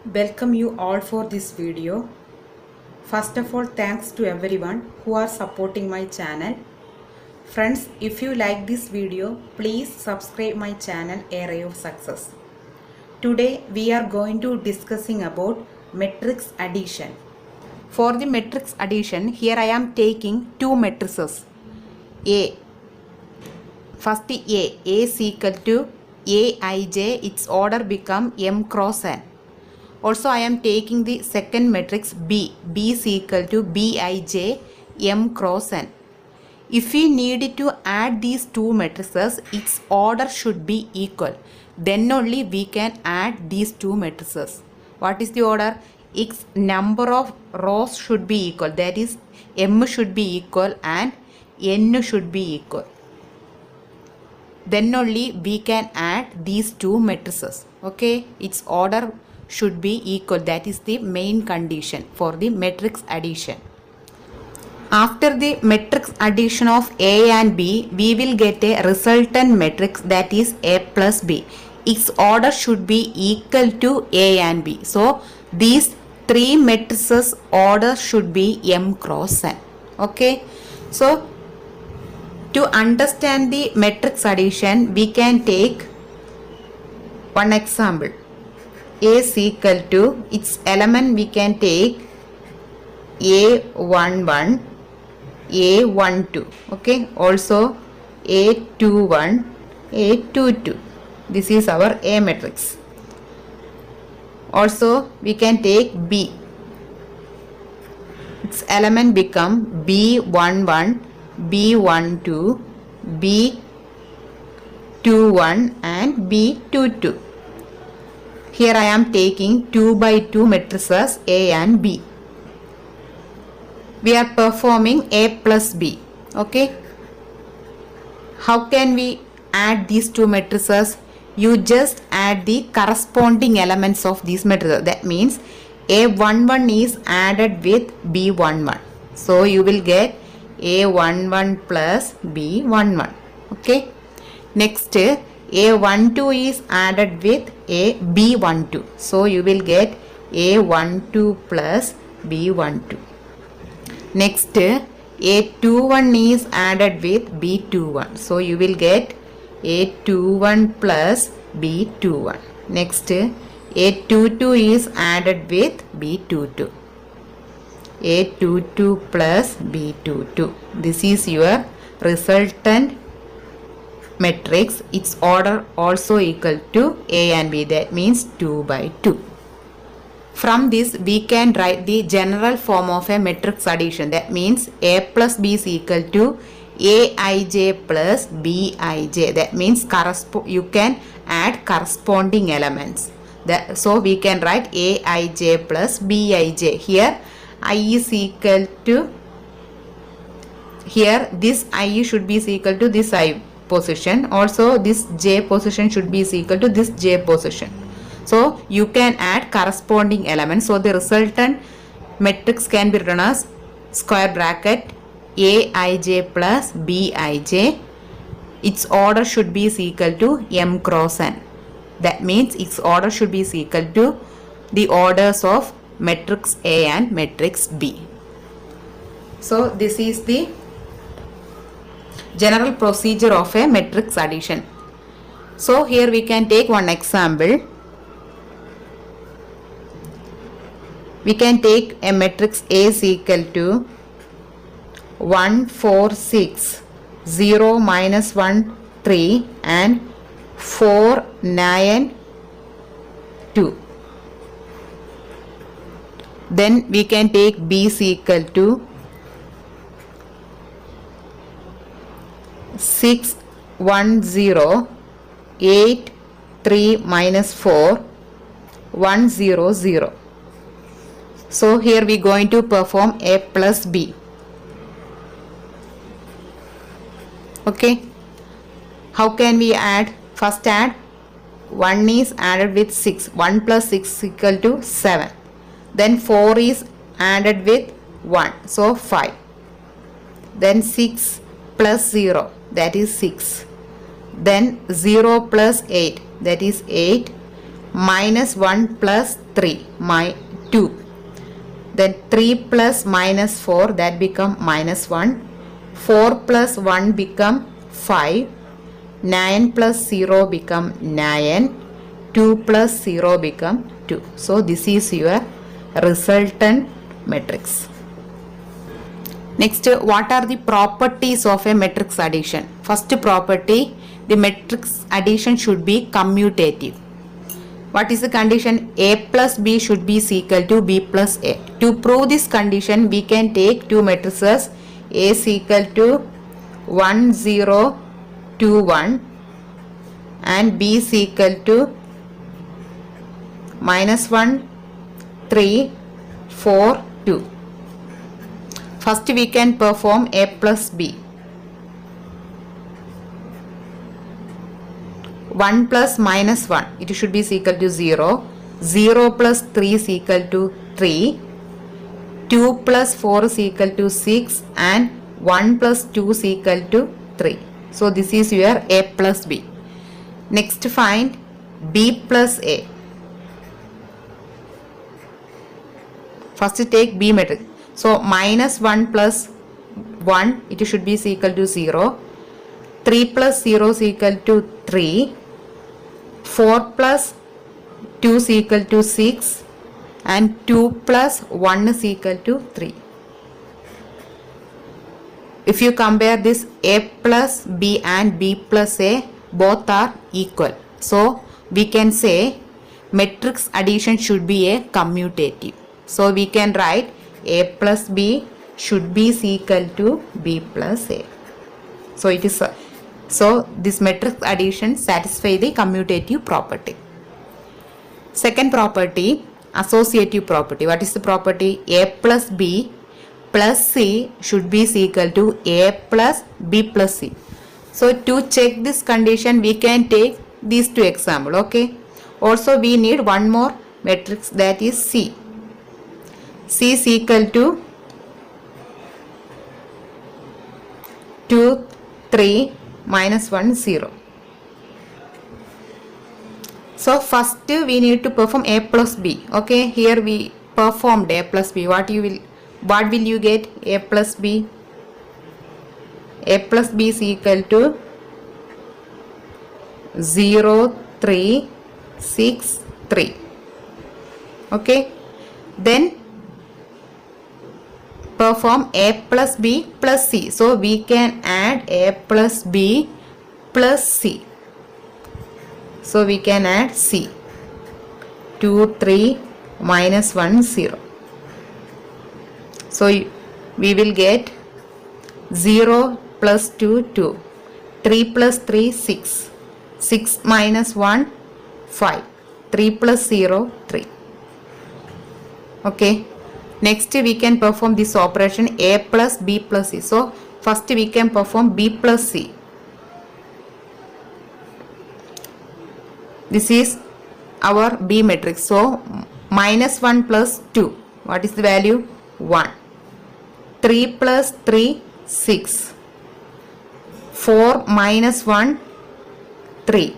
Welcome you all for this video. First of all, thanks to everyone who are supporting my channel. Friends, if you like this video, please subscribe my channel A Ray of Success. Today we are going to discussing about matrix addition. For the matrix addition, here I am taking two matrices. A. First A is equal to Aij, its order become M cross N. Also, I am taking the second matrix B. B is equal to Bij M cross N. If we need to add these two matrices, its order should be equal. Then only we can add these two matrices. What is the order? Its number of rows should be equal. That is, M should be equal and N should be equal. Then only we can add these two matrices. Okay, its order should be equal. That is the main condition for the matrix addition. After the matrix addition of A and B, we will get a resultant matrix, that is A plus B. Its order should be equal to A and B. So these three matrices order should be M cross N. Okay, so to understand the matrix addition, we can take one example. A is equal to, its element we can take A11, A12, okay, also A21, A22. This is our A matrix. Also we can take B. Its element become B11, B12, B21 and B22. Here I am taking 2 by 2 matrices A and B. We are performing A plus B. Okay. How can we add these two matrices? You just add the corresponding elements of these matrices. That means A11 is added with B11. So you will get A11 plus B11. Okay. Next, A12 is added with a B12. So you will get A12 plus B12. Next, A21 is added with B21. So you will get A21 plus B21. Next, A22 is added with B22. A22 plus B22. This is your resultant matrix. Its order also equal to A and B, that means 2 by 2. From this we can write the general form of a matrix addition, that means A plus B is equal to Aij plus Bij. That means you can add corresponding elements. So we can write Aij plus Bij. Here I is equal to, here this I should be equal to this I position. Also this J position should be equal to this J position. So you can add corresponding elements. So the resultant matrix can be written as square bracket Aij plus Bij. Its order should be equal to M cross N. That means its order should be equal to the orders of matrix A and matrix B. So this is the general procedure of a matrix addition. So here we can take one example. We can take a matrix A is equal to 1, 4, 6, 0, minus 1, 3 and 4, 9, 2. Then we can take B is equal to 6, 1, 0, 8, 3 minus 4, 1, 0, 0. So here we are going to perform A plus B. Okay. How can we add? First add. 1 is added with 6. 1 plus 6 is equal to 7. Then 4 is added with 1. So 5. Then 6 plus 0, that is 6. Then 0 plus 8, that is 8. minus 1 plus 3, 2. Then 3 plus minus 4, that become minus 1. 4 plus 1 become 5. 9 plus 0 become 9. 2 plus 0 become 2. So this is your resultant matrix. Next, what are the properties of a matrix addition? First property, the matrix addition should be commutative. What is the condition? A plus B should be equal to B plus A. To prove this condition, we can take two matrices. A is equal to 1, 0, 2, 1 and B is equal to minus 1, 3, 4, 2. First we can perform A plus B. 1 plus minus 1, it should be equal to 0. 0 plus 3 is equal to 3. 2 plus 4 is equal to 6 and 1 plus 2 is equal to 3. So this is your A plus B. Next find B plus A. First take B matrix. So minus 1 plus 1, it should be equal to 0. 3 plus 0 is equal to 3. 4 plus 2 is equal to 6 and 2 plus 1 is equal to 3. If you compare this, A plus B and B plus A both are equal. So we can say matrix addition should be a commutative. So we can write A plus B should be equal to B plus A. So it is so this matrix addition satisfies the commutative property. Second property, associative property. What is the property? A plus B plus C should be equal to A plus B plus C. So to check this condition, we can take these two examples. Okay. Also we need one more matrix, that is C. C is equal to 2, 3, minus 1, 0. So first we need to perform A plus B. Okay, here we performed A plus B. What will you get? A plus B. A plus B is equal to 0, 3, 6, 3. Okay. Then perform A plus B plus C. So we can add A plus B plus C. So we can add C. 2, 3, minus 1, 0. So we will get 0 plus 2, 2. 3 plus 3, 6. 6 minus 1, 5. 3 plus 0, 3. Okay. Next we can perform this operation A plus B plus C. So first we can perform B plus C. This is our B matrix. So minus 1 plus 2. What is the value? 1. 3 plus 3, 6. 4 minus 1, 3.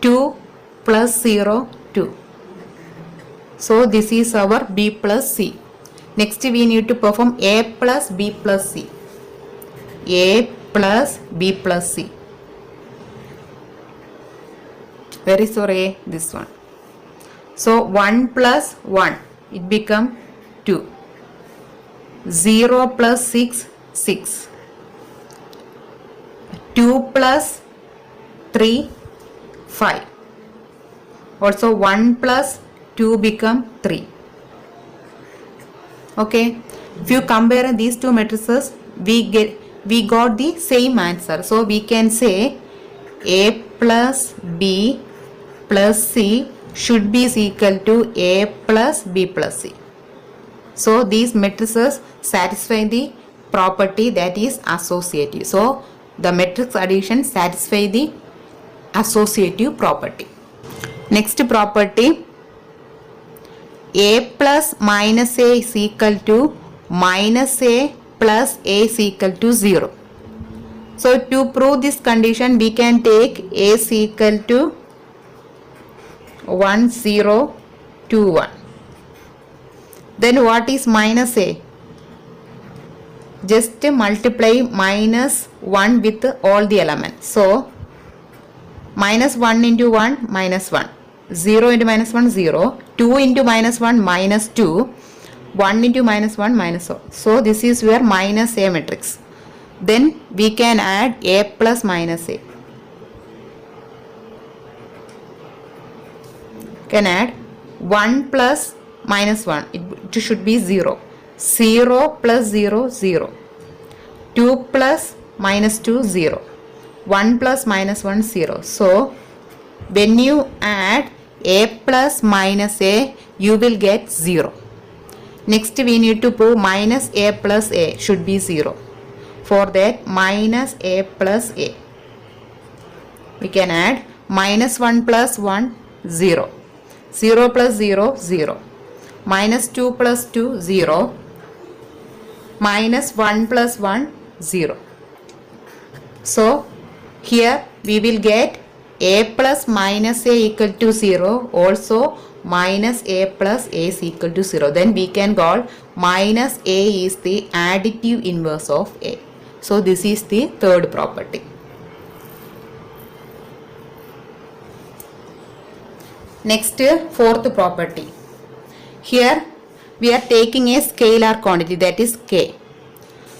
2 plus 0, 2. So this is our B plus C. Next we need to perform A plus B plus C. A plus B plus C. Where is our A? This one. So 1 plus 1, it become 2. 0 plus 6, 6. 2 plus 3, 5. Also 1 plus 2 become 3. Okay. If you compare these two matrices, we got the same answer. So we can say A plus B plus C should be equal to A plus B plus C. So these matrices satisfy the property that is associative. So the matrix addition satisfy the associative property. Next property, A plus minus A is equal to minus A plus A is equal to 0. So to prove this condition, we can take A is equal to 1 0 2 1. Then what is minus a? Just multiply minus 1 with all the elements. So minus 1 into 1 minus 1, 0 into minus 1 0, 2 into minus 1 minus 2, 1 into minus 1 minus 1. So this is your minus a matrix. Then we can add a plus minus a. Can add 1 plus minus 1, it should be 0. 0 plus 0 0. 2 plus minus 2 0. 1 plus minus 1 0. So when you add a plus minus a, you will get 0. Next we need to prove minus a plus a should be 0. For that, minus a plus a, we can add minus 1 plus 1 0. 0 plus 0 0. Minus 2 plus 2 0. Minus 1 plus 1 0. So here we will get a plus minus a equal to 0. Also minus a plus a is equal to 0. Then we can call minus a is the additive inverse of a. So this is the third property. Next, fourth property. Here we are taking a scalar quantity, that is k.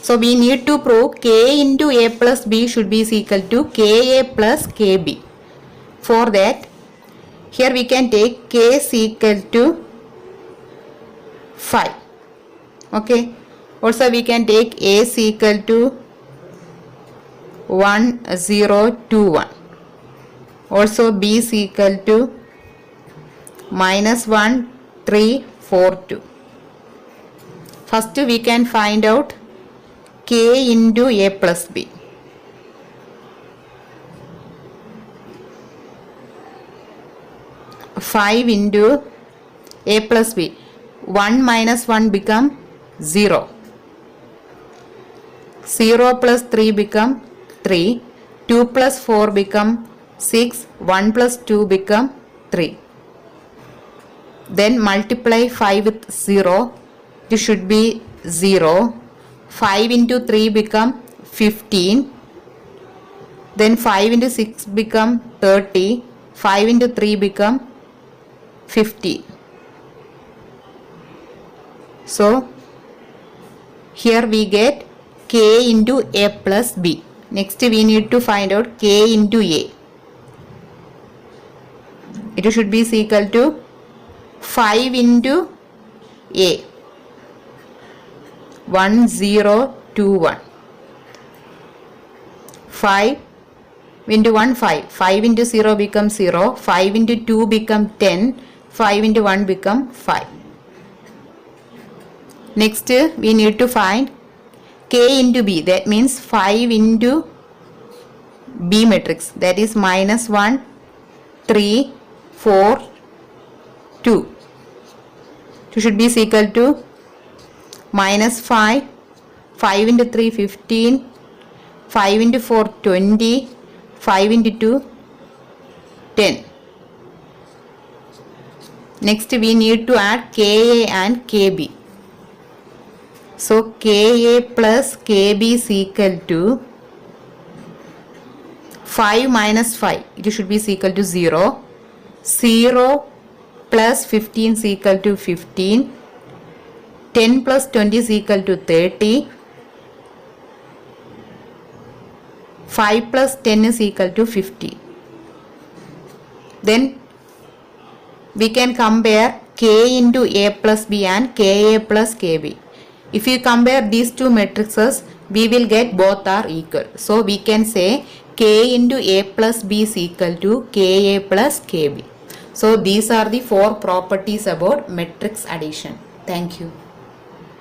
So we need to prove k into a plus b should be equal to ka plus kb. For that, here we can take k is equal to 5. Okay. Also we can take a is equal to 1 0 2 1. Also b is equal to minus 1 3 4 2. First we can find out k into a plus b. Five into a plus b. 1 minus 1 become 0. 0 plus 3 become 3. 2 plus 4 become 6. 1 plus 2 become 3. Then multiply 5 with 0. It should be 0. 5 into 3 become 15. Then 5 into 6 become 30. 5 into 3 become 50. So here we get k into a plus b. Next we need to find out k into a. It should be equal to 5 into a. 1 0 2 1. 5 into 1 5. 5 into 0 becomes 0. 5 into 2 become 10. 5 into 1 become 5. Next we need to find k into b. That means 5 into b matrix. That is minus 1 3 4 2. It should be equal to minus 5. 5 into 3 15. 5 into 4 20. 5 into 2 10. Next we need to add ka and kb. So ka plus kb is equal to 5 minus 5. It should be equal to 0. 0 plus 15 is equal to 15. 10 plus 20 is equal to 30. 5 plus 10 is equal to 50. Then we can compare k into a plus b and ka plus kb. If you compare these two matrices, we will get both are equal. So we can say k into a plus b is equal to ka plus kb. So these are the four properties about matrix addition. Thank you.